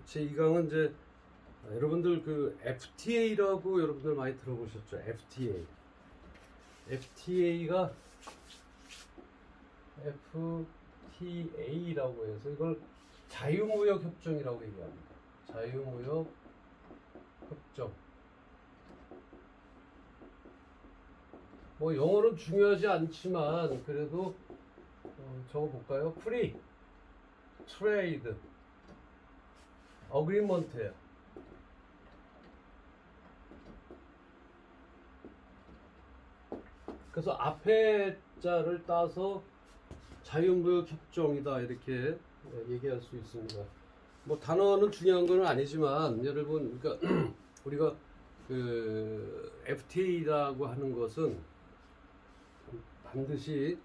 제 2강은 이제 여러분들 그 FTA라고 여러분들 많이 들어보셨죠? FTA. FTA가 FTA라고 해서 이걸 자유무역 협정이라고 얘기합니다. 자유무역 협정. 뭐 영어는 중요하지 않지만 그래도 적어볼까요? 프리 트레이드 어그리먼트예요. 그래서 앞에 자를 따서 자유무역 협정이다 이렇게 얘기할 수 있습니다. 뭐 단어는 중요한 건 아니지만 여러분, 그러니까 우리가 그 FTA라고 하는 것은 반드시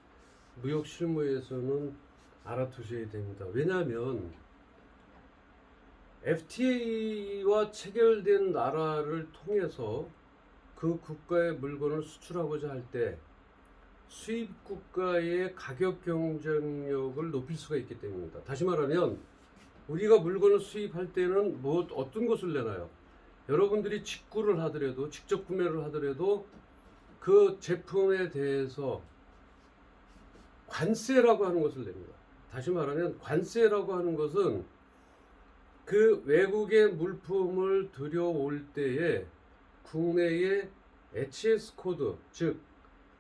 무역 실무에서는 알아두셔야 됩니다. 왜냐하면 FTA와 체결된 나라를 통해서 그 국가의 물건을 수출하고자 할 때 수입 국가의 가격 경쟁력을 높일 수가 있기 때문입니다. 다시 말하면 우리가 물건을 수입할 때는 어떤 것을 내나요? 여러분들이 직구를 하더라도, 직접 구매를 하더라도 그 제품에 대해서 관세라고 하는 것을 냅니다. 다시 말하면 관세라고 하는 것은 그 외국의 물품을 들여올 때에 국내의 HS 코드, 즉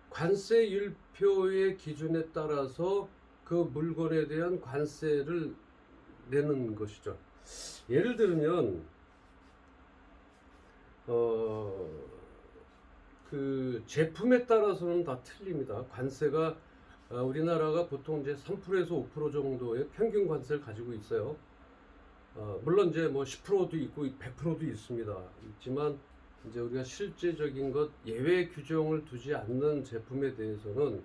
관세율표의 기준에 따라서 그 물건에 대한 관세를 내는 것이죠. 예를 들면 그 제품에 따라서는 다 틀립니다. 관세가 우리나라가 보통 이제 3%에서 5% 정도의 평균 관세를 가지고 있어요. 물론 이제 뭐 10%도 있고 100%도 있지만 이제 우리가 실제적인 것 예외 규정을 두지 않는 제품에 대해서는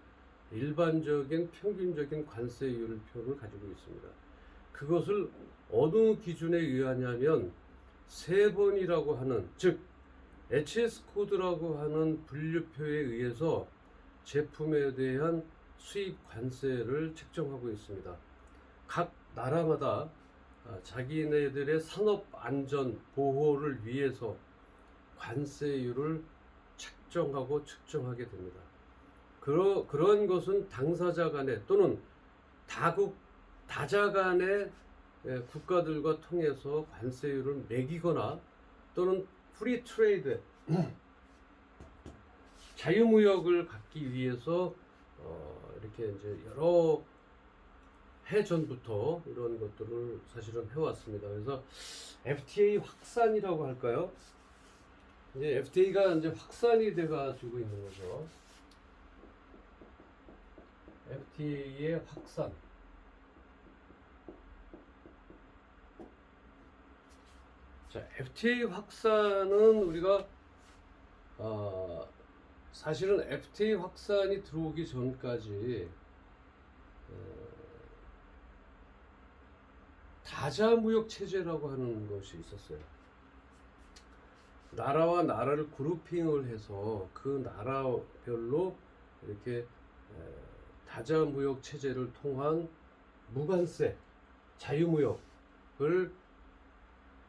일반적인 평균적인 관세율표를 가지고 있습니다. 그것을 어느 기준에 의하냐면 세번이라고 하는, 즉 HS 코드라고 하는 분류표에 의해서 제품에 대한 수입 관세를 책정하고 있습니다. 각 나라마다 자기네들의 산업 안전 보호를 위해서 관세율을 책정하고 측정하게 됩니다. 그런 것은 당사자 간에 또는 다자 간의 국가들과 통해서 관세율을 매기거나 또는 프리 트레이드 자유무역을 갖기 위해서 이렇게 이제 여러 해 전부터 이런 것들을 사실은 해왔습니다. 그래서 FTA 확산이라고 할까요? 이제 FTA가 이제 확산이 돼가지고 있는 거죠. FTA의 확산. 자, FTA 확산은 우리가 사실은 FTA 확산이 들어오기 전까지 다자무역 체제라고 하는 것이 있었어요. 나라와 나라를 그룹핑을 해서 그 나라별로 이렇게 다자무역 체제를 통한 무관세, 자유무역을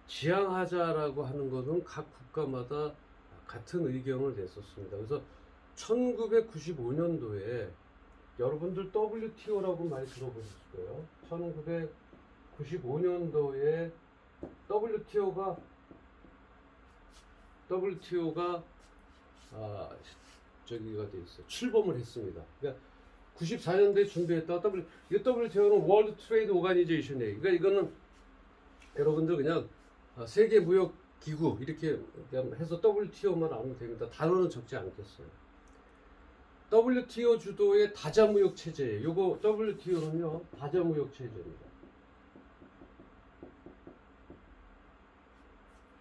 지향하자라고 하는 것은 각 국가마다 같은 의견을 냈었습니다. 그래서 1995년도에 여러분들 WTO라고 많이 들어보셨을 거예요. 1995년도에 WTO가 저기가 돼 있어요. 출범을 했습니다. 그러니까 94년도에 준비했다. WTO는 월드 트레이드 오가니제이션이에요. 그러니까 이거는 여러분들 그냥 세계 무역 기구 이렇게 해서 WTO만 알면 됩니다. 단어는 적지 않겠어요. WTO 주도의 다자무역 체제예요. 요거 WTO는요 다자무역 체제입니다.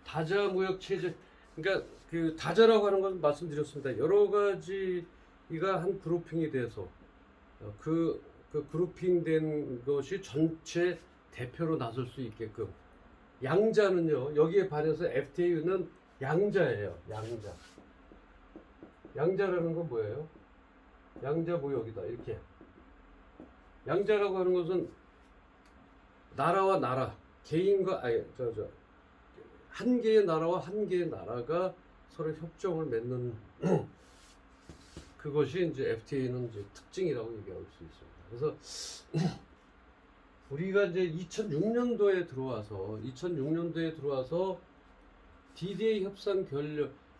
다자무역 체제. 그러니까 그 다자라고 하는 건 말씀드렸습니다. 여러 가지가 한 그룹핑이 돼서 그 그룹핑된 것이 전체 대표로 나설 수 있게끔. 양자는요, 여기에 반해서 FTA는 양자예요. 양자. 양자라는 건 뭐예요? 양자무역이다. 이렇게. 양자라고 하는 것은 나라와 나라, 개인과 아니 한 개의 나라와 한 개의 나라가 서로 협정을 맺는 그것이 이제 FTA는 이제 특징이라고 얘기할 수 있습니다. 그래서 우리가 이제 2006년도에 들어와서 DDA 협상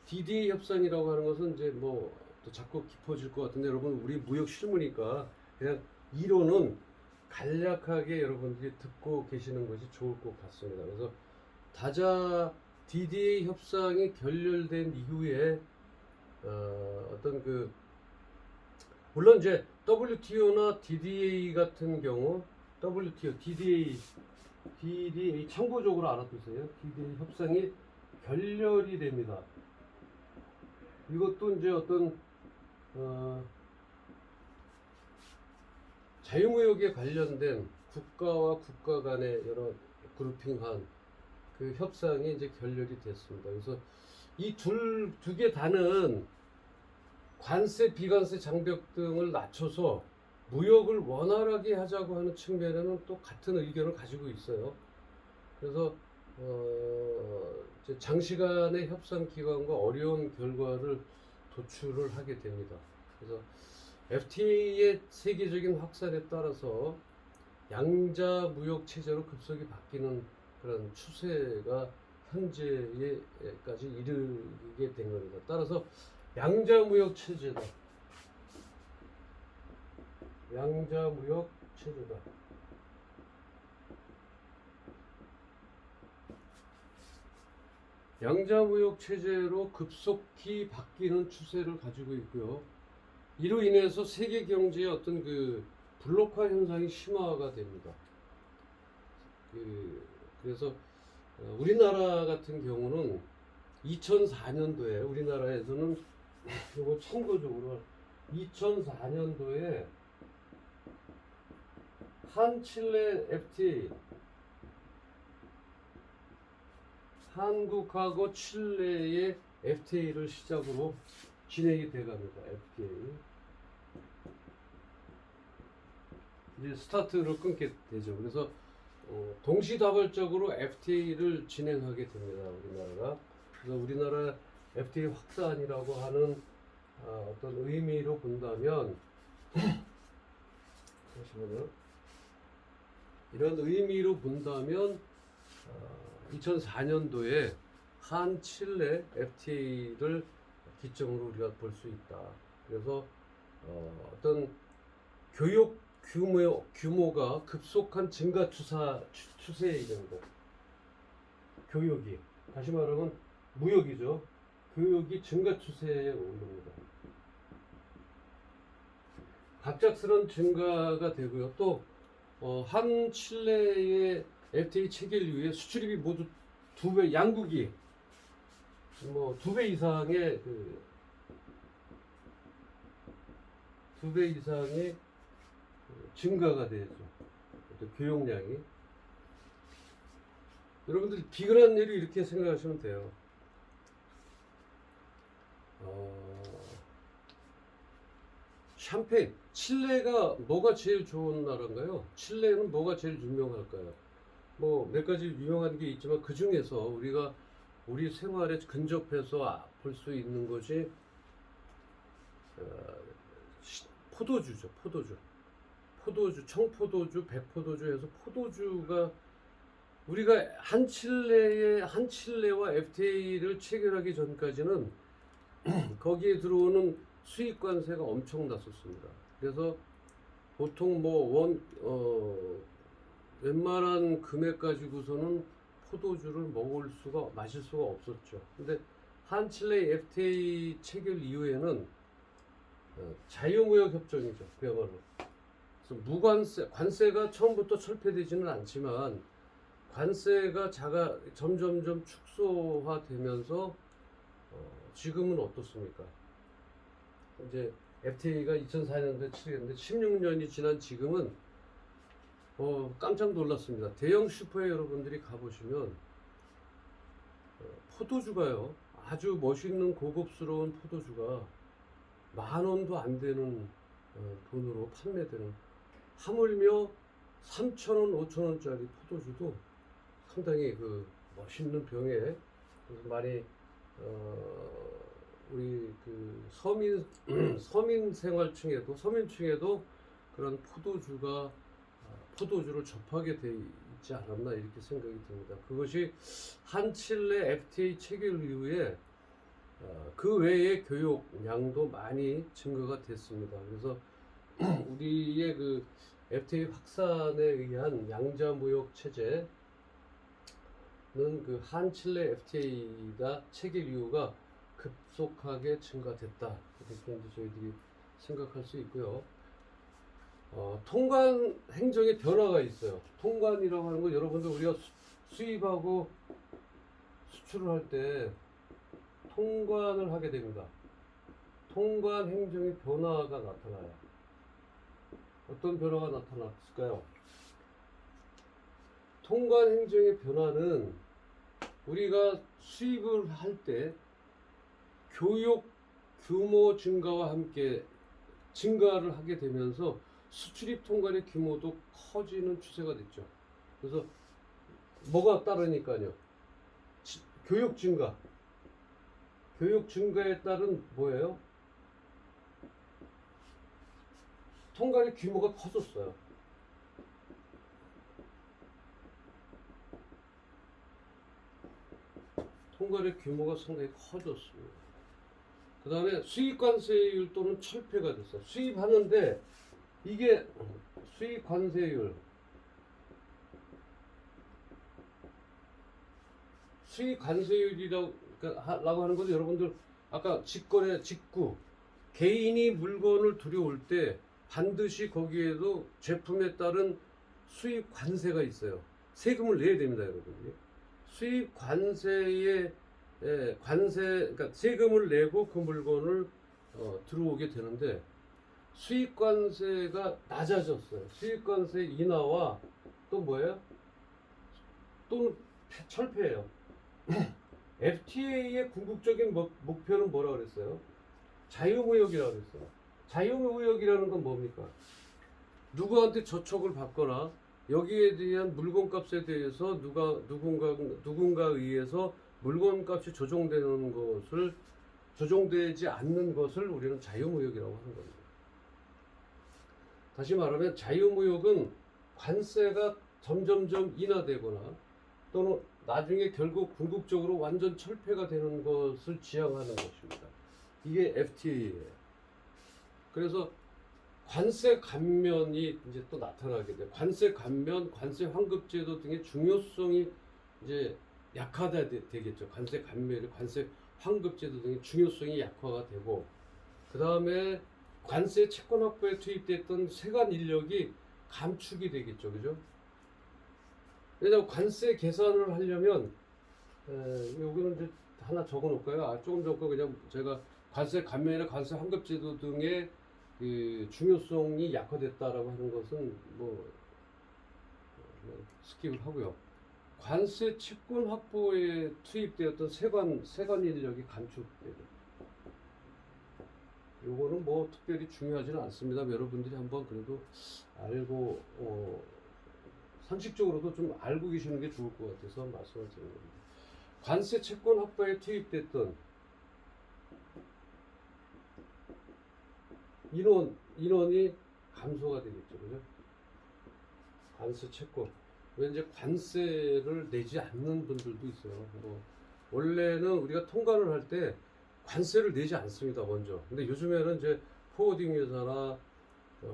DDA 협상이라고 하는 것은 이제 뭐 또 자꾸 깊어질 것 같은데 여러분 우리 무역 실무니까 그냥 이론은 간략하게 여러분들이 듣고 계시는 것이 좋을 것 같습니다. 그래서 다자 DDA 협상이 결렬된 이후에 어떤 그 물론 이제 WTO나 DDA 같은 경우 WTO, DDA 참고적으로 알아두세요. DDA 협상이 결렬이 됩니다. 이것도 이제 어떤 자유무역에 관련된 국가와 국가 간의 여러 그룹핑한 그 협상이 이제 결렬이 됐습니다. 그래서 이 두 개 다는 관세, 비관세 장벽 등을 낮춰서 무역을 원활하게 하자고 하는 측면에는 또 같은 의견을 가지고 있어요. 그래서 이제 장시간의 협상 기간과 어려운 결과를 도출을 하게 됩니다. 그래서 FTA의 세계적인 확산에 따라서 양자 무역 체제로 급속히 바뀌는 그런 추세가 현재에까지 이르게 된 겁니다. 따라서 양자 무역 체제다. 양자 무역 체제다. 양자무역 체제로 급속히 바뀌는 추세를 가지고 있고요. 이로 인해서 세계 경제의 어떤 그 블록화 현상이 심화가 됩니다. 그래서 우리나라 같은 경우는 2004년도에 우리나라에서는 이거 참고적으로 2004년도에 한칠레 FTA 한국하고 칠레의 FTA를 시작으로 진행이 돼갑니다. FTA 이제 스타트로 끊게 되죠. 그래서 동시다발적으로 FTA를 진행하게 됩니다. 우리나라가. 그래서 우리나라 FTA 확산이라고 하는 어떤 의미로 본다면 잠시만요. 이런 의미로 본다면 2004년도에 한칠레 FTA를 기점으로 우리가 볼 수 있다. 그래서 어떤 교육 규모가 급속한 증가 추세에 있는 것. 교육이 다시 말하면 무역이죠. 교육이 증가 추세에 오릅니다. 갑작스런 증가가 되고요. 또 한칠레의 FTA 체결 이후에 수출입이 모두 2배, 양국이 뭐 2배 이상의 2배 이상의 증가가 되죠. 교역량이. 여러분들 비근한 예로 이렇게 생각하시면 돼요. 샴페인, 칠레가 뭐가 제일 좋은 나라인가요? 칠레는 뭐가 제일 유명할까요? 뭐 몇 가지 유명한 게 있지만 그 중에서 우리가 우리 생활에 근접해서 볼 수 있는 것이 포도주죠. 포도주, 청포도주, 백포도주 해서 포도주가 우리가 한칠레와 FTA를 체결하기 전까지는 거기에 들어오는 수입 관세가 엄청났었습니다. 그래서 보통 웬만한 금액 가지고서는 포도주를 마실 수가 없었죠. 근데 한칠레 FTA 체결 이후에는 자유무역 협정이죠. 그야말로. 그래서 관세가 처음부터 철폐되지는 않지만 관세가 점점점 축소화되면서 지금은 어떻습니까? 이제 FTA가 2004년도에 체결했는데 16년이 지난 지금은 깜짝 놀랐습니다. 대형 슈퍼에 여러분들이 가보시면 포도주가요. 아주 멋있는 고급스러운 포도주가 10,000원도 안 되는 돈으로 판매되는, 하물며 3,000원, 5,000원짜리 포도주도 상당히 그 멋있는 병에 그래서 많이 우리 그 서민 서민 생활층에도 서민층에도 그런 포도주를 접하게 돼 있지 않았나 이렇게 생각이 듭니다. 그것이 한칠레 FTA 체결 이후에 그 외의 교육량도 많이 증가가 됐습니다. 그래서 우리의 그 FTA 확산에 의한 양자무역 체제는 그 한칠레 FTA가 체결 이후가 급속하게 증가됐다. 이렇게 이제 저희들이 생각할 수 있고요. 통관 행정의 변화가 있어요. 통관이라고 하는 건 여러분들 우리가 수입하고 수출을 할 때 통관을 하게 됩니다. 통관 행정의 변화가 나타나요. 어떤 변화가 나타났을까요? 통관 행정의 변화는 우리가 수입을 할 때 교육 규모 증가와 함께 증가를 하게 되면서 수출입 통관의 규모도 커지는 추세가 됐죠. 그래서 뭐가 따르니까요? 교육 증가. 교육 증가에 따른 뭐예요? 통관의 규모가 커졌어요. 통관의 규모가 상당히 커졌습니다. 그 다음에 수입관세율 또는 철폐가 됐어요. 수입하는데 이게 수입관세율 수입관세율이라고 하는 것도 여러분들 아까 직구 개인이 물건을 들여올 때 반드시 거기에도 제품에 따른 수입 관세가 있어요. 세금을 내야 됩니다, 여러분들이. 수입 관세에 그러니까 세금을 내고 그 물건을 들어오게 되는데 수입 관세가 낮아졌어요. 수입 관세 인하와 또 뭐예요? 또 철폐예요. FTA의 궁극적인 목표는 뭐라 그랬어요? 자유무역이라고 그랬어요. 자유무역이라는 건 뭡니까? 누구한테 저촉을 받거나 여기에 대한 물건값에 대해서 누군가에 의해서 물건값이 조정되지 않는 것을 우리는 자유무역이라고 하는 겁니다. 다시 말하면 자유무역은 관세가 점점점 인하되거나 또는 나중에 결국 궁극적으로 완전 철폐가 되는 것을 지향하는 것입니다. 이게 FTA예요. 그래서 관세 감면이 이제 또 나타나게 돼요. 관세 감면, 관세 환급제도 등의 중요성이 이제 되겠죠. 관세 감면, 관세 환급제도 등의 중요성이 약화가 되고, 그 다음에 관세 채권 확보에 투입됐던 세관 인력이 감축이 되겠죠, 그죠? 왜냐하면 관세 계산을 하려면 여기는 이제 하나 적어놓을까요? 조금 전거 그냥 제가 관세 감면이나 관세 환급제도 등의 그 중요성이 약화됐다라고 하는 것은 뭐 스킵을 하고요. 관세 채권 확보에 투입되었던 세관 인력이 감축되죠. 요거는 뭐 특별히 중요하지는 않습니다. 여러분들이 한번 그래도 알고 상식적으로도 좀 알고 계시는 게 좋을 것 같아서 말씀을 드리는 겁니다. 관세 채권 확보에 투입됐던 인원이 감소가 되겠죠, 그죠? 관세 채권. 왜 이제 관세를 내지 않는 분들도 있어요. 뭐 원래는 우리가 통관을 할 때 관세를 내지 않습니다, 먼저. 근데 요즘에는 이제 포워딩 회사나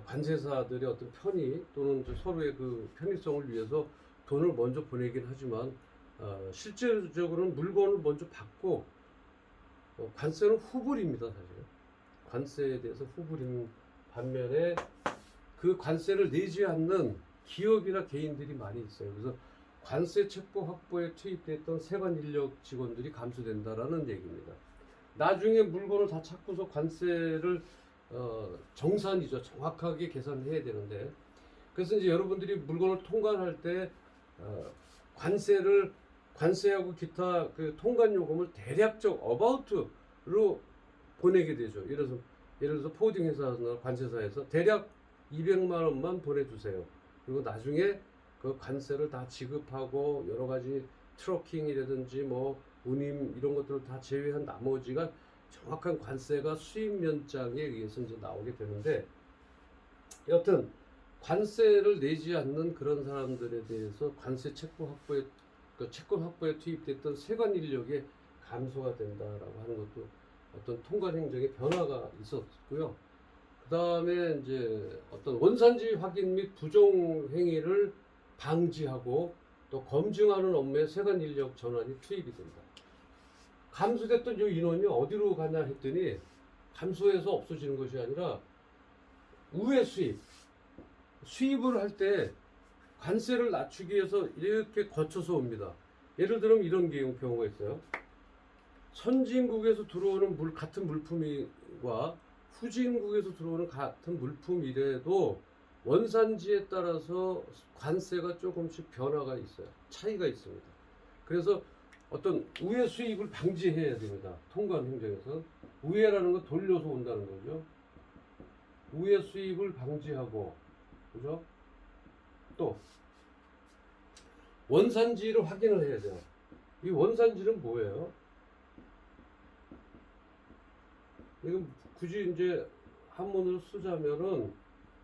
관세사들의 어떤 편의 또는 서로의 그 편의성을 위해서 돈을 먼저 보내긴 하지만 실질적으로는 물건을 먼저 받고 관세는 후불입니다, 사실. 관세에 대해서 후불인 반면에 그 관세를 내지 않는 기업이나 개인들이 많이 있어요. 그래서 관세 체포 확보에 투입됐던 세관 인력 직원들이 감소된다라는 얘기입니다. 나중에 물건을 다 찾고서 관세를 정산이죠. 정확하게 계산해야 되는데, 그래서 이제 여러분들이 물건을 통관할 때 관세하고 기타 그 통관 요금을 대략적 어바우트로 보내게 되죠. 예를 들어서 포딩 회사나 관세사에서 대략 200만 원만 보내주세요. 그리고 나중에 그 관세를 다 지급하고 여러 가지 트러킹이라든지 뭐 운임 이런 것들을 다 제외한 나머지가 정확한 관세가 수입 면장에 의해서 이제 나오게 되는데, 여튼 관세를 내지 않는 그런 사람들에 대해서 관세 채권 확보에 그 채권 확보에 투입됐던 세관 인력의 감소가 된다라고 하는 것도 어떤 통관 행정의 변화가 있었고요. 그 다음에 이제 어떤 원산지 확인 및 부정 행위를 방지하고 또 검증하는 업무에 세관 인력 전환이 투입이 된다. 감소됐던 이 인원이 어디로 가냐 했더니 감소해서 없어지는 것이 아니라 우회 수입을 할 때 관세를 낮추기 위해서 이렇게 거쳐서 옵니다. 예를 들면 이런 경우가 있어요. 선진국에서 들어오는 같은 물품과 후진국에서 들어오는 같은 물품이라도 원산지에 따라서 관세가 조금씩 변화가 있어요. 차이가 있습니다. 그래서 어떤 우회 수입을 방지해야 됩니다. 통관 행정에서. 우회라는 건 돌려서 온다는 거죠. 우회 수입을 방지하고, 그죠? 또 원산지를 확인을 해야 돼요. 이 원산지는 뭐예요? 이건 굳이 이제 한문으로 쓰자면은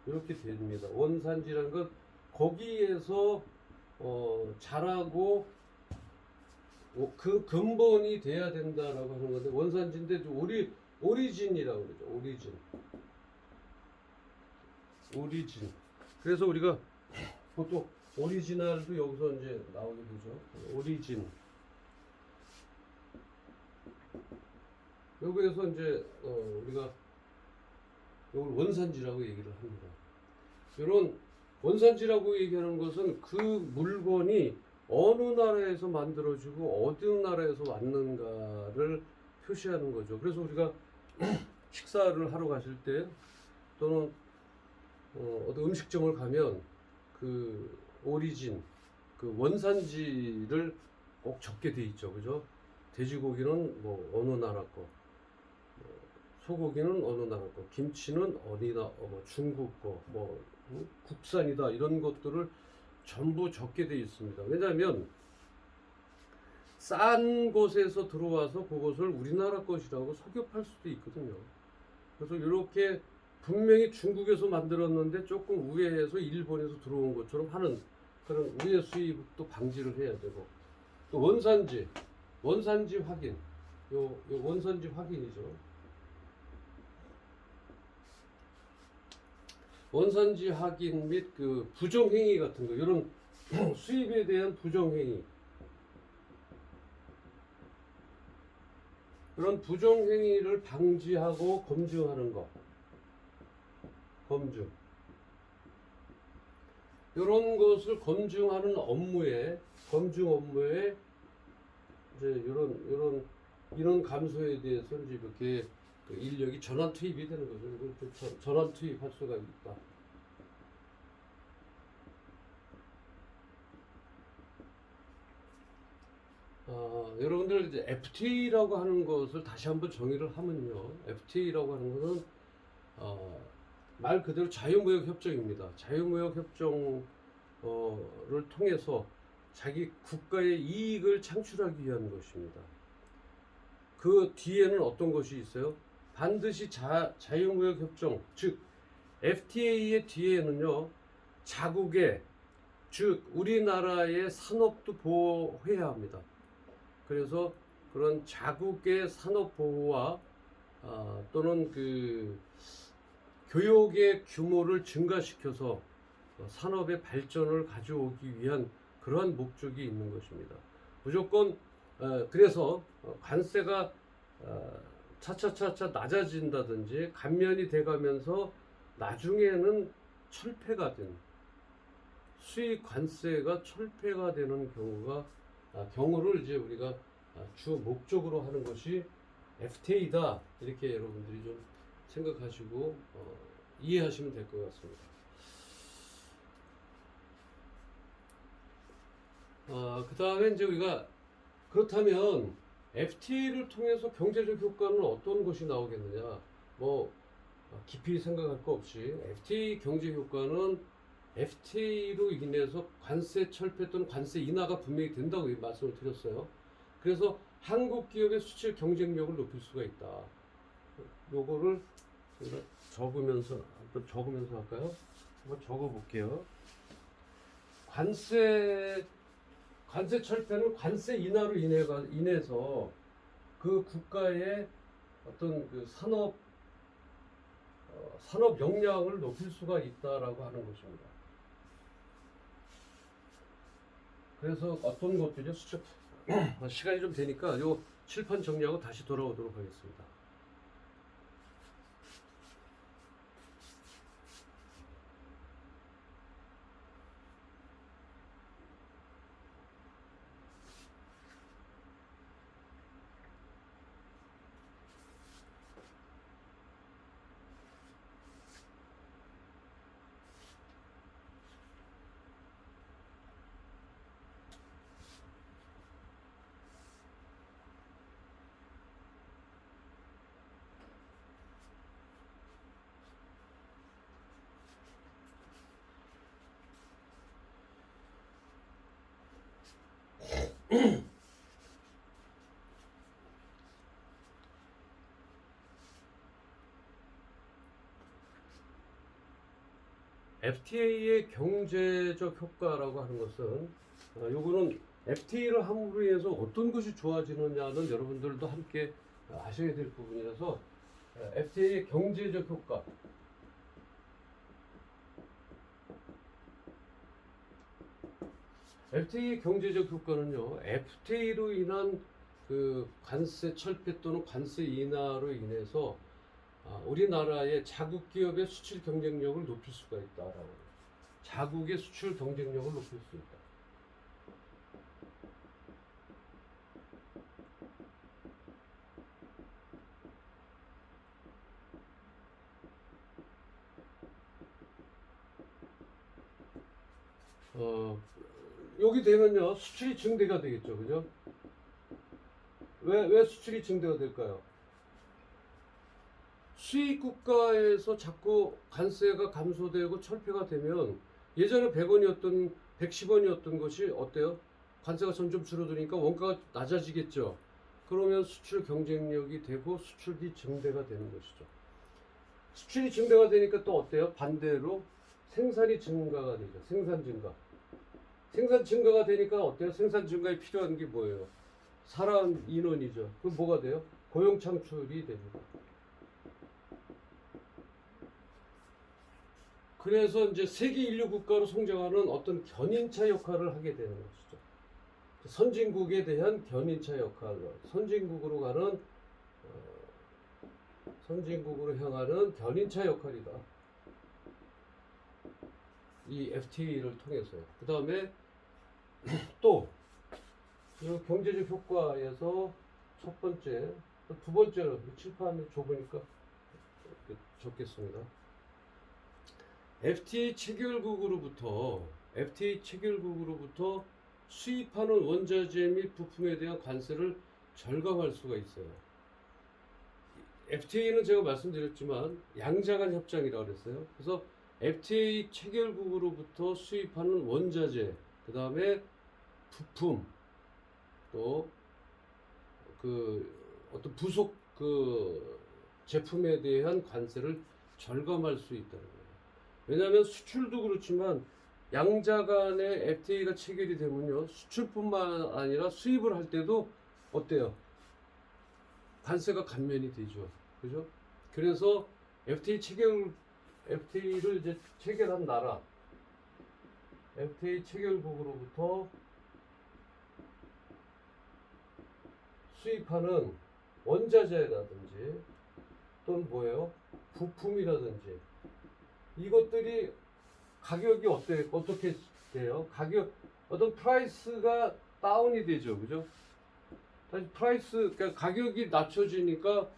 이렇게 됩니다. 원산지라는 건 거기에서 자라고 그 근본이 돼야 된다라고 하는 건데, 원산지인데 오리진이라고 그러죠. 오리진. 그래서 우리가 보통 오리지널도 여기서 이제 나오게 되죠. 오리진. 여기에서 이제 우리가 이걸 원산지라고 얘기를 합니다. 이런 원산지라고 얘기하는 것은 그 물건이 어느 나라에서 만들어지고 어느 나라에서 왔는가를 표시하는 거죠. 그래서 우리가 식사를 하러 가실 때 또는 어떤 음식점을 가면 그 오리진, 그 원산지를 꼭 적게 돼 있죠. 그죠? 돼지고기는 뭐 어느 나라 거, 소고기는 어느 나라 거, 김치는 뭐 중국 거, 뭐 국산이다, 이런 것들을 전부 적게 돼 있습니다. 왜냐하면 싼 곳에서 들어와서 그것을 우리나라 것이라고 속여 팔 수도 있거든요. 그래서 이렇게 분명히 중국에서 만들었는데 조금 우회해서 일본에서 들어온 것처럼 하는 그런 우회 수입도 방지를 해야 되고, 또 원산지 확인, 요 원산지 확인이죠. 원산지 확인 및 그 부정행위 같은 거, 이런 수입에 대한 부정행위, 그런 부정행위를 방지하고 검증하는 거, 검증. 이런 것을 검증하는 검증 업무에 이제 이런 인원 감소에 대해서 이제 이렇게 그 인력이 전환 투입이 되는 거죠. 이걸 전환 투입할 수가 있다. 여러분들 이제 FTA라고 하는 것을 다시 한번 정의를 하면요. FTA라고 하는 것은 말 그대로 자유무역 협정입니다. 자유무역 협정을 통해서 자기 국가의 이익을 창출하기 위한 것입니다. 그 뒤에는 어떤 것이 있어요? 반드시 자유무역 협정, 즉 FTA의 뒤에는요, 자국의, 즉 우리나라의 산업도 보호해야 합니다. 그래서 그런 자국의 산업 보호와 또는 그 교육의 규모를 증가시켜서 산업의 발전을 가져오기 위한 그러한 목적이 있는 것입니다. 무조건 그래서 관세가 차차차차 낮아진다든지 감면이 돼가면서 나중에는 철폐가 된, 수입 관세가 철폐가 되는 경우를 이제 우리가 주 목적으로 하는 것이 FTA다, 이렇게 여러분들이 좀 생각하시고 이해하시면 될 것 같습니다. 그 다음에 이제 우리가 그렇다면 FTA를 통해서 경제적 효과는 어떤 것이 나오겠느냐? 뭐 깊이 생각할 거 없이 FTA 경제 효과는 FTA로 인해서 관세 철폐 또는 관세 인하가 분명히 된다고 말씀을 드렸어요. 그래서 한국 기업의 수출 경쟁력을 높일 수가 있다. 요거를 제가 한번 적으면서 할까요? 한번 적어볼게요. 관세 철폐는 관세 인하로 인해서 그 국가의 어떤 그 산업 역량을 높일 수가 있다라고 하는 것입니다. 그래서 어떤 것들이 수출 시간이 좀 되니까 요 칠판 정리하고 다시 돌아오도록 하겠습니다. FTA의 경제적 효과라고 하는 것은 요거는 FTA를 함으로 인해서 어떤 것이 좋아지느냐는 여러분들도 함께 아셔야 될 부분이라서 FTA의 경제적 효과 FTA의 경제적 효과는요, FTA로 인한 그 관세 철폐 또는 관세 인하로 인해서 우리나라의 자국 기업의 수출 경쟁력을 높일 수가 있다라고. 자국의 수출 경쟁력을 높일 수 있다. 여기 되면요, 수출이 증대가 되겠죠, 그죠? 왜 수출이 증대가 될까요? 수입 국가에서 자꾸 관세가 감소되고 철폐가 되면 예전에 100원이었던 110원이었던 것이 어때요? 관세가 점점 줄어드니까 원가가 낮아지겠죠. 그러면 수출 경쟁력이 되고 수출이 증대가 되는 것이죠. 수출이 증대가 되니까 또 어때요? 반대로 생산이 증가가 되죠. 생산 증가. 생산 증가가 되니까 어때요? 생산 증가에 필요한 게 뭐예요? 사람 인원이죠. 그럼 뭐가 돼요? 고용 창출이 됩니다. 그래서 이제 세계 인류 국가로 성장하는 어떤 견인차 역할을 하게 되는 것이죠. 선진국에 대한 견인차 역할을, 선진국으로 향하는 견인차 역할이다. 이 FTA를 통해서요. 그 다음에 또 경제적 효과에서 첫 번째, 두 번째로 칠판이 좁으니까 적겠습니다. FTA 체결국으로부터 수입하는 원자재 및 부품에 대한 관세를 절감할 수가 있어요. FTA는 제가 말씀드렸지만 양자간 협정이라고 그랬어요. 그래서 FTA 체결국으로부터 수입하는 원자재, 그 다음에 부품, 또 그 어떤 부속 그 제품에 대한 관세를 절감할 수 있다는 거예요. 왜냐하면 수출도 그렇지만 양자 간의 FTA가 체결이 되면요, 수출뿐만 아니라 수입을 할 때도 어때요? 관세가 감면이 되죠. 그죠? 그래서 FTA를 이제 체결한 나라, FTA 체결국으로부터 수입하는 원자재라든지 또는 뭐예요? 부품이라든지 이것들이 가격이 어떻게 돼요? 어떤 프라이스가 다운이 되죠. 그죠? 다시 그러니까 가격이 낮춰지니까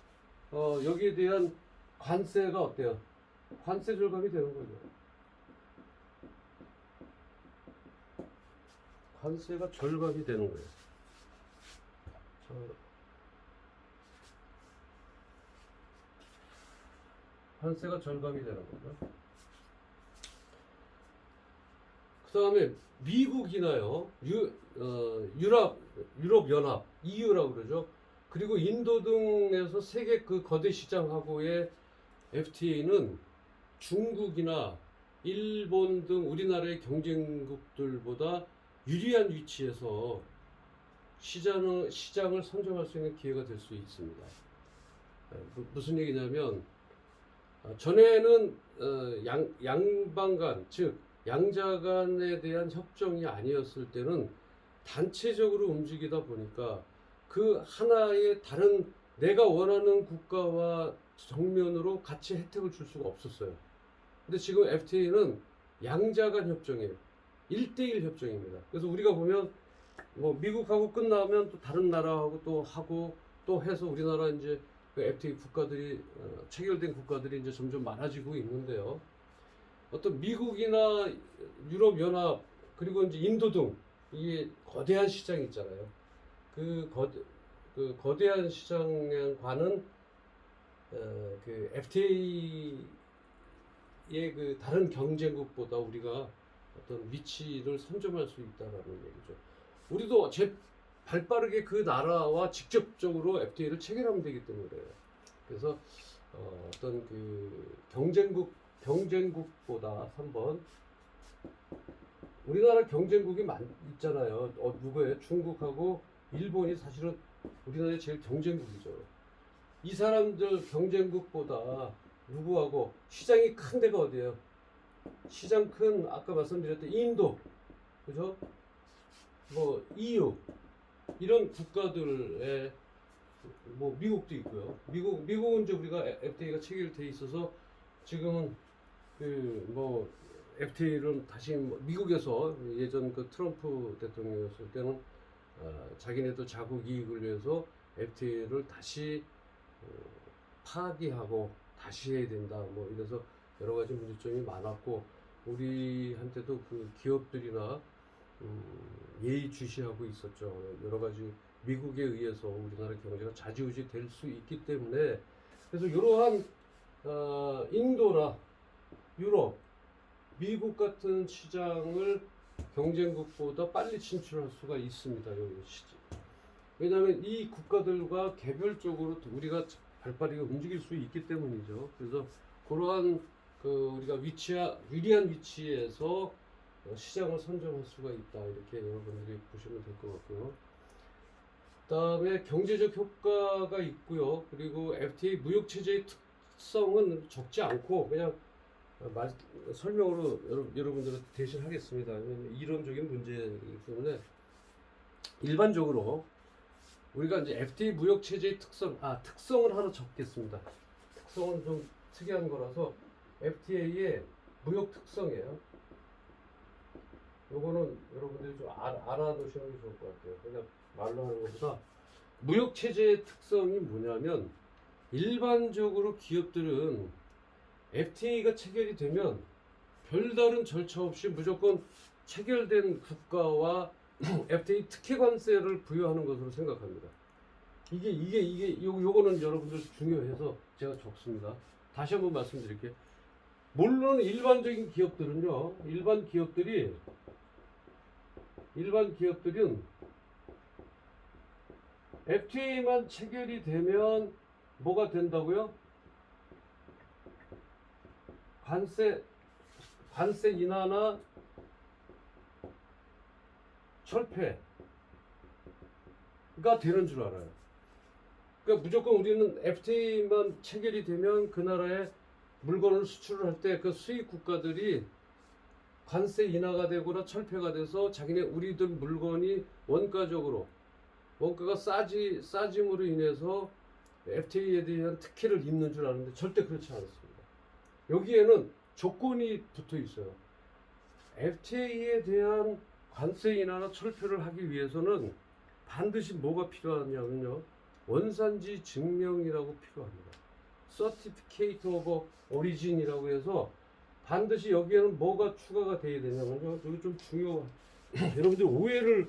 여기에 대한 관세가 어때요? 관세 절감이 되는 거죠. 관세가 절감이 되는 거예요. 관세가 절감이 되는 거죠. 그다음에 미국이나요, 유럽 연합 EU라고 그러죠. 그리고 인도 등에서 세계 그 거대 시장하고의 FTA는 중국이나 일본 등 우리나라의 경쟁국들보다 유리한 위치에서 시장을 선점할 수 있는 기회가 될 수 있습니다. 무슨 얘기냐면 전에는 양방 간, 즉 양자 간에 대한 협정이 아니었을 때는 단체적으로 움직이다 보니까 그 하나의 다른 내가 원하는 국가와 정면으로 같이 혜택을 줄 수가 없었어요. 근데 지금 FTA는 양자 간 협정이에요. 1대1 협정입니다. 그래서 우리가 보면 뭐 미국하고 끝나면 또 다른 나라하고 또 하고 또 해서 우리나라 이제 그 FTA 국가들이 체결된 국가들이 이제 점점 많아지고 있는데요. 어떤 미국이나 유럽 연합 그리고 이제 인도 등 이게 거대한 시장이 있잖아요. 그 거대한 시장과는 그 FTA의 그 다른 경쟁국보다 우리가 어떤 위치를 선점할 수 있다라는 얘기죠. 우리도 발빠르게 그 나라와 직접적으로 FTA를 체결하면 되기 때문에 그래요. 그래서 어떤 그 경쟁국보다 3번 우리나라 경쟁국이 있잖아요. 누구예요? 중국하고 일본이 사실은 우리나라의 제일 경쟁국이죠. 이 사람들 경쟁국보다 누구하고 시장이 큰 데가 어디예요? 시장 큰 아까 말씀드렸던 인도, 그죠? 뭐 EU 이런 국가들의 뭐 미국도 있고요. 미국은 이제 우리가 FTA가 체결돼 있어서 지금은 그 뭐 FTA를 다시 미국에서 예전 그 트럼프 대통령이었을 때는 자기네도 자국 이익을 위해서 FTA를 다시 파기하고 다시 해야 된다. 뭐 이래서 여러 가지 문제점이 많았고 우리한테도 그 기업들이나 예의주시하고 있었죠. 여러 가지 미국에 의해서 우리나라 경제가 좌지우지 될 수 있기 때문에 그래서 이러한 인도나 유럽, 미국 같은 시장을 경쟁국보다 빨리 진출할 수가 있습니다. 여기 왜냐하면 이 국가들과 개별적으로 우리가 발빠르게 움직일 수 있기 때문이죠. 그래서 그러한 그 우리가 유리한 위치에서 시장을 선점할 수가 있다. 이렇게 여러분들이 보시면 될 것 같고요. 그다음에 경제적 효과가 있고요. 그리고 FTA 무역 체제의 특성은 적지 않고 그냥 설명으로 여러분들은 대신 하겠습니다. 왜냐면 이론적인 문제이기 때문에 일반적으로 우리가 이제 FTA 무역 체제의 특성을 하나 적겠습니다. 특성은 좀 특이한 거라서 FTA의 무역 특성이에요. 요거는 여러분들이 좀 알아두시는 게 좋을 것 같아요. 그냥 말로 하는 것보다 무역 체제의 특성이 뭐냐면 일반적으로 기업들은 FTA가 체결이 되면 별다른 절차 없이 무조건 체결된 국가와 FTA 특혜 관세를 부여하는 것으로 생각합니다. 요거는 여러분들 중요해서 제가 적습니다. 다시 한번 말씀드릴게요. 물론 일반적인 기업들은요, 일반 기업들은 FTA만 체결이 되면 뭐가 된다고요? 관세 인하나 철폐가 되는 줄 알아요. 그러니까 무조건 우리는 FTA만 체결이 되면 그 나라에 물건을 수출을 할 때 그 수입 국가들이 관세 인하가 되거나 철폐가 돼서 우리들 물건이 원가가 싸짐으로 인해서 FTA에 대한 특혜를 입는 줄 아는데 절대 그렇지 않습니다. 여기에는 조건이 붙어 있어요. FTA에 대한 관세 인하나 철폐를 하기 위해서는 반드시 뭐가 필요하냐면요. 원산지 증명이라고 필요합니다. Certificate of Origin이라고 해서 반드시 여기에는 뭐가 추가가 돼야 되냐면요. 여기 좀 중요한 여러분들 오해를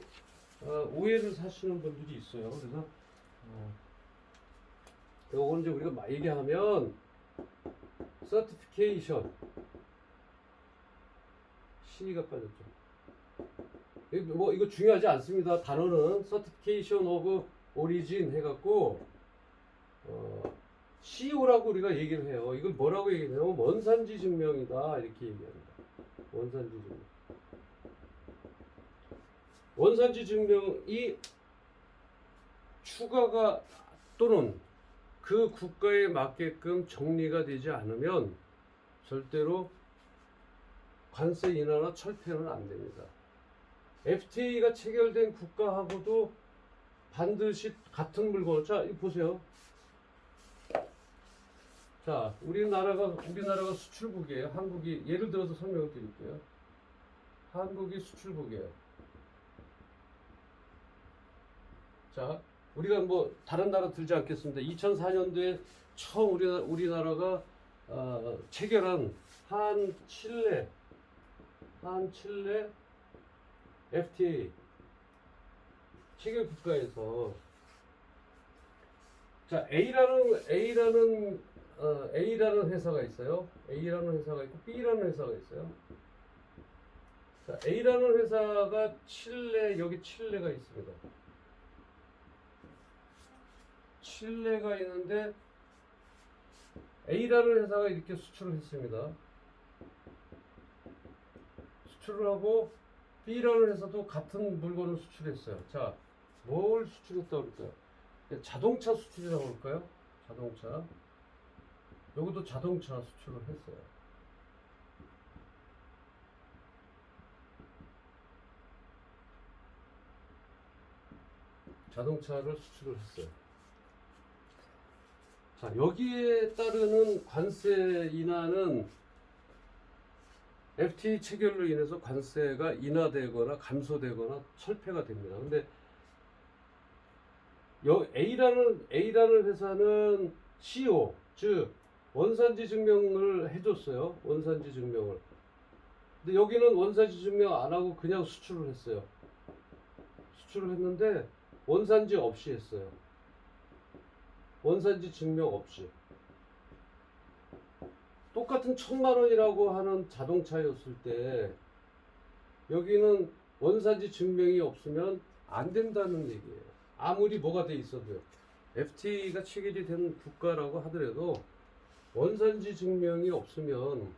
사시는 분들이 있어요. 그래서 요거는 이제 우리가 얘기하면 Certification C가 빠졌죠. 뭐 이거 중요하지 않습니다. 단어는 Certification of Origin 해갖고 CO라고 우리가 얘기를 해요. 이걸 뭐라고 얘기해요? 원산지 증명이다 이렇게 얘기합니다. 원산지 증명. 원산지 증명이 추가가 또는 그 국가에 맞게끔 정리가 되지 않으면 절대로 관세 인하나 철폐는 안 됩니다. FTA가 체결된 국가하고도 반드시 같은 물건을, 자, 이거 보세요. 자, 우리나라가 수출국이에요. 한국이, 예를 들어서 설명을 드릴게요. 한국이 수출국이에요. 자, 우리가 뭐 다른 나라 들지 않겠습니다. 2004년도에 처음 우리나라가 체결한 한칠레 FTA 체결 국가에서, 자, A라는 회사가 있어요. A라는 회사가 있고 B라는 회사가 있어요. 자, A라는 회사가 여기 칠레가 있습니다. 칠레가 있는데 A라는 회사가 이렇게 수출을 했습니다. 수출을 하고 B라는 회사도 같은 물건을 수출했어요. 자, 뭘 수출했다고 그럴까요? 자동차 수출이라고 그럴까요? 자동차. 여기도 자동차 수출을 했어요. 자동차를 수출을 했어요. 자, 여기에 따르는 관세 인하는 FTA 체결로 인해서 관세가 인하되거나 감소되거나 철폐가 됩니다. 근데 A라는 회사는 CO, 즉 원산지 증명을 해줬어요. 원산지 증명을. 근데 여기는 원산지 증명 안 하고 그냥 수출을 했어요. 수출을 했는데 원산지 없이 했어요. 원산지 증명 없이. 똑같은 1,000,000원이라고 하는 자동차였을 때 여기는 원산지 증명이 없으면 안 된다는 얘기예요. 아무리 뭐가 돼 있어도요. FTA가 체결이 된 국가라고 하더라도 원산지 증명이 없으면,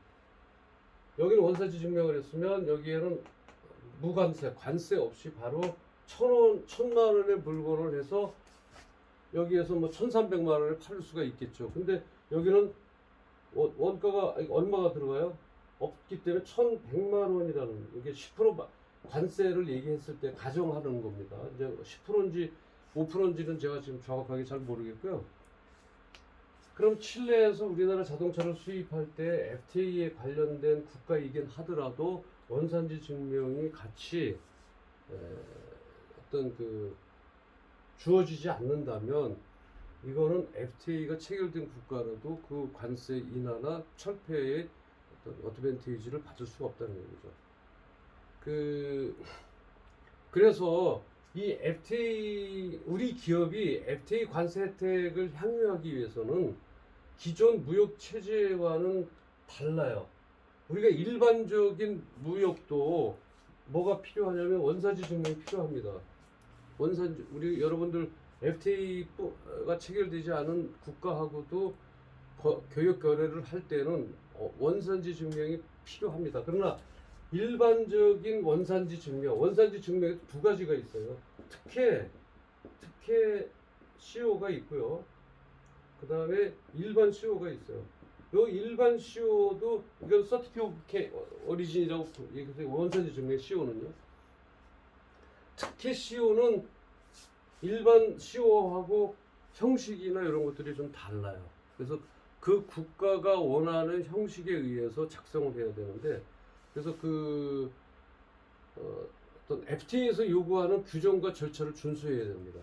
여기는 원산지 증명을 했으면 여기에는 무관세, 관세 없이 바로 1,000,000원의 물건을 해서 여기에서 뭐 1,300만원에 팔 수가 있겠죠. 근데 여기는 원가가 얼마가 들어가요? 없기 때문에 1,100만원이라는, 이게 10% 관세를 얘기했을 때 가정하는 겁니다. 이제 10%인지 5%인지는 제가 지금 정확하게 잘 모르겠고요. 그럼 칠레에서 우리나라 자동차를 수입할 때 FTA에 관련된 국가이긴 하더라도 원산지 증명이 같이 어떤 주어지지 않는다면 이거는 FTA가 체결된 국가라도 그 관세 인하나 철폐의 어떤 어드밴티지를 받을 수가 없다는 얘기죠. 그래서 이 FTA, 우리 기업이 FTA 관세 혜택을 향유하기 위해서는 기존 무역 체제와는 달라요. 우리가 일반적인 무역도 뭐가 필요하냐면 원산지 증명이 필요합니다. 우리 여러분들 FTA가 체결되지 않은 국가하고도 교역 거래를 할 때는 원산지 증명이 필요합니다. 그러나 일반적인 원산지 증명에 두 가지가 있어요. 특혜 CO가 있고요. 그 다음에 일반 CO가 있어요. 요 일반 CO도 이건 서티피케이트 오리진이라고 얘기해서 원산지 증명 CO는요. 특혜 CO는 일반 CO하고 형식이나 이런 것들이 좀 달라요. 그래서 그 국가가 원하는 형식에 의해서 작성을 해야 되는데, 그래서 어떤 FTA에서 요구하는 규정과 절차를 준수해야 됩니다.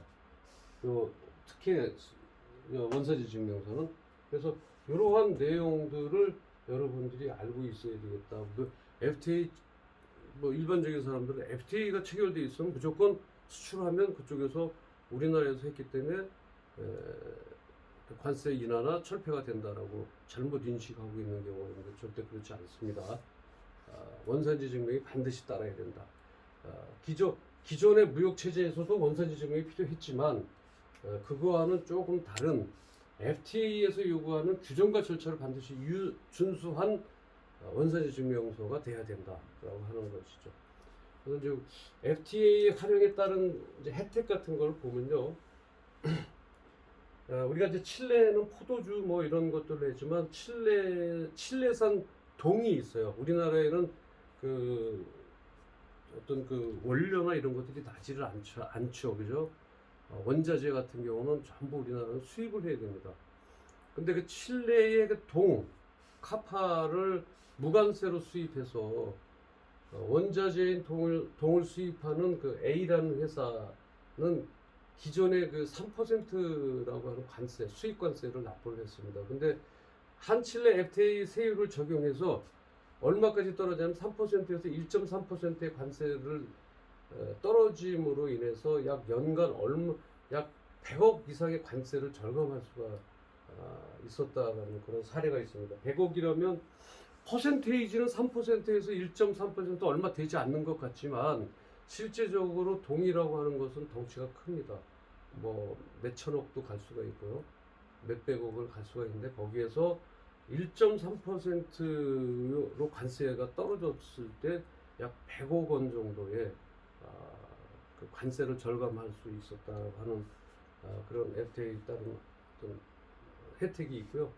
특히 원산지 증명서는. 그래서 이러한 내용들을 여러분들이 알고 있어야 되겠다. FTA 일반적인 사람들은 FTA가 체결돼 있으면 무조건 수출하면 그쪽에서 우리나라에서 했기 때문에 관세 인하나 철폐가 된다라고 잘못 인식하고 있는 경우가 있는데 절대 그렇지 않습니다. 원산지 증명이 반드시 따라야 된다. 기존의 무역 체제에서도 원산지 증명이 필요했지만 그거와는 조금 다른 FTA에서 요구하는 규정과 절차를 반드시 준수한 원산지 증명서가 돼야 된다라고 하는 것이죠. 그래서 이제 FTA 활용에 따른 이제 혜택 같은 걸 보면요. 우리가 이제 칠레는 포도주 뭐 이런 것들을 했지만 칠레산 동이 있어요. 우리나라에는 그 어떤 그 원료나 이런 것들이 나지를 않죠, 그죠? 원자재 같은 경우는 전부 우리나라는 수입을 해야 됩니다. 근데 그 칠레의 그 카파를 무관세로 수입해서 원자재인 동을 수입하는 그 A라는 회사는 기존의 그 3%라고 하는 관세, 수입 관세를 납부를 했습니다. 근데 한칠레 FTA 세율을 적용해서 얼마까지 떨어지냐면 3%에서 1.3%의 관세를 떨어짐으로 인해서 약 연간 약 100억 이상의 관세를 절감할 수가 있었다라는 그런 사례가 있습니다. 100억이라면 퍼센테이지는 3%에서 1.3% 얼마 되지 않는 것 같지만 실제적으로 동이라고 하는 것은 덩치가 큽니다. 뭐 몇천억도 갈 수가 있고요. 몇백억을 갈 수가 있는데 거기에서 1.3%로 관세가 떨어졌을 때 약 100억 원 정도의 그 관세를 절감할 수 있었다고 하는 그런 FTA에 따른 어떤 혜택이 있고요.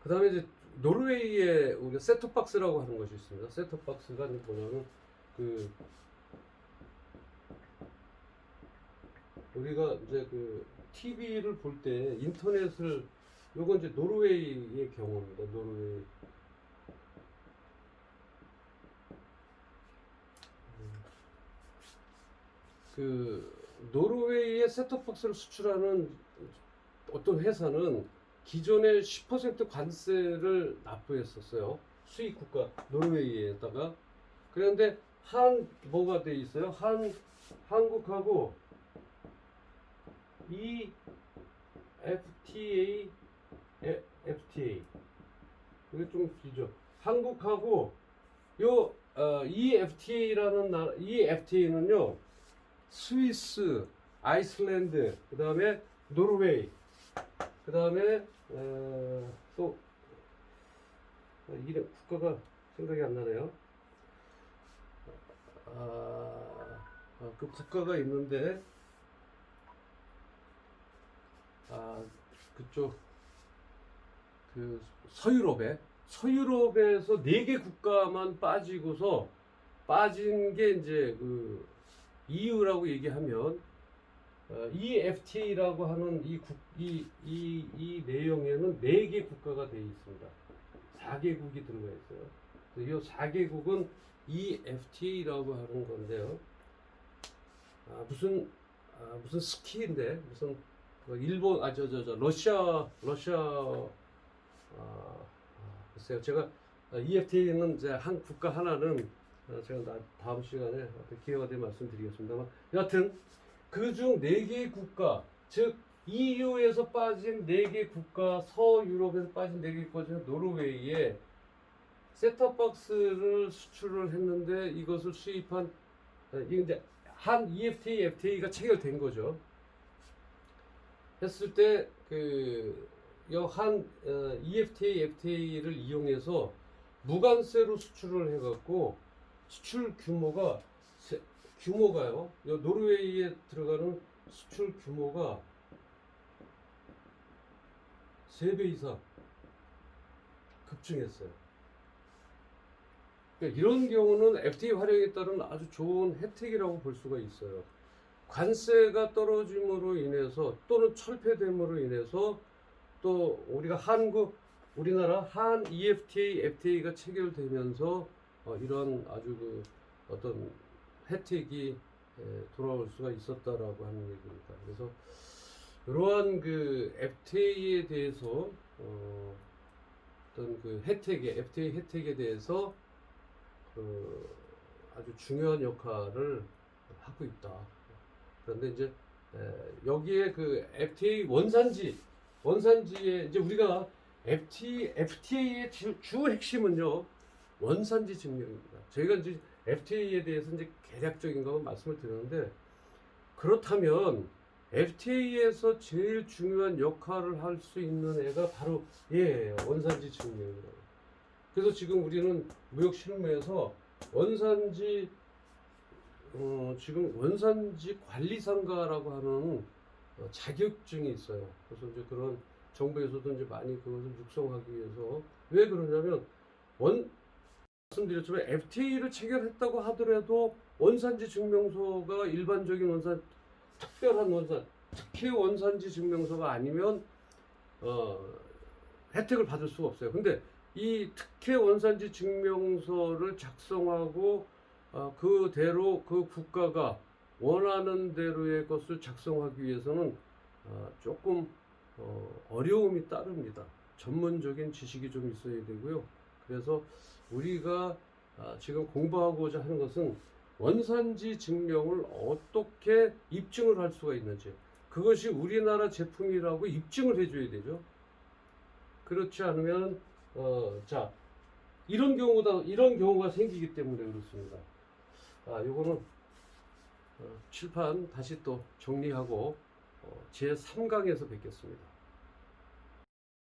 그 다음에 이제 노르웨이에 우리가 셋톱박스라고 하는 것이 있습니다. 셋톱박스가 뭐냐면 그 우리가 이제 그 TV를 볼 때 인터넷을 요건 이제 노르웨이의 경우입니다. 노르웨이. 그 노르웨이에 셋톱박스를 수출하는 어떤 회사는 기존에 10% 관세를 납부했었어요. 수입 국가 노르웨이에다가. 그런데 뭐가 돼 있어요? 한국하고 이 FTA 이게 좀 길죠. 한국하고 이 FTA라는 이 FTA는요. 스위스, 아이슬란드, 그 다음에 노르웨이, 그 다음에 또 이름 국가가 생각이 안 나네요. 그 국가가 있는데 그쪽 그 서유럽에서 4개 국가만 빠진 게 이제 그 EU라고 얘기하면 이 FTA라고 하는 이 내용에는 4개 국가가 되어 있습니다. 4개국이 들어가 있어요. 이 4개국은 이 FTA라고 하는 건데요. 무슨 스키인데 무슨 일본 러시아 글쎄요. 제가 EFTA는 이제 한 국가 하나는 제가 다음 시간에 기회가 되면 말씀드리겠습니다만 여하튼 그중 4개 국가 즉 EU에서 빠진 4개 국가 서유럽에서 빠진 4개 국가 중 노르웨이에 셋톱박스를 수출을 했는데 이것을 수입한 이게 이제 한 EFTA, FTA가 체결된 거죠. 했을 때 EFTA, FTA를 이용해서 무관세로 수출을 해갖고 수출 규모가요. 노르웨이에 들어가는 수출 규모가 3배 이상 급증했어요. 그러니까 이런 경우는 FTA 활용에 따른 아주 좋은 혜택이라고 볼 수가 있어요. 관세가 떨어짐으로 인해서 또는 철폐됨으로 인해서 또 우리나라 한 EFTA, FTA가 체결되면서 이런 아주 어떤 혜택이 돌아올 수가 있었다라고 하는 얘기입니다. 그래서 이러한 그 FTA에 대해서 어떤 그 FTA 혜택에 대해서 아주 중요한 역할을 하고 있다. 그런데 이제 여기에 그 FTA 원산지에 이제 우리가 FTA의 주 핵심은요 원산지 증명입니다. 저희가 이제 FTA에 대해서 이제 개략적인 것만 말씀을 드렸는데, 그렇다면 FTA에서 제일 중요한 역할을 할 수 있는 애가 바로 얘예요. 원산지 증명이라고. 그래서 지금 우리는 무역 실무에서 원산지 지금 원산지 관리상가라고 하는 자격증이 있어요. 그래서 이제 그런 정부에서도 이제 많이 그것을 육성하기 위해서, 왜 그러냐면 말씀드렸지만 FTA를 체결했다고 하더라도 원산지 증명서가 일반적인 특별한 특혜 원산지 증명서가 아니면 혜택을 받을 수가 없어요. 근데 이 특혜 원산지 증명서를 작성하고 그대로 그 국가가 원하는 대로의 것을 작성하기 위해서는 조금 어려움이 따릅니다. 전문적인 지식이 좀 있어야 되고요. 그래서 우리가 지금 공부하고자 하는 것은 원산지 증명을 어떻게 입증을 할 수가 있는지, 그것이 우리나라 제품이라고 입증을 해줘야 되죠. 그렇지 않으면 이런 경우가 생기기 때문에 그렇습니다. 요거는 칠판 다시 또 정리하고 제 3강에서 뵙겠습니다.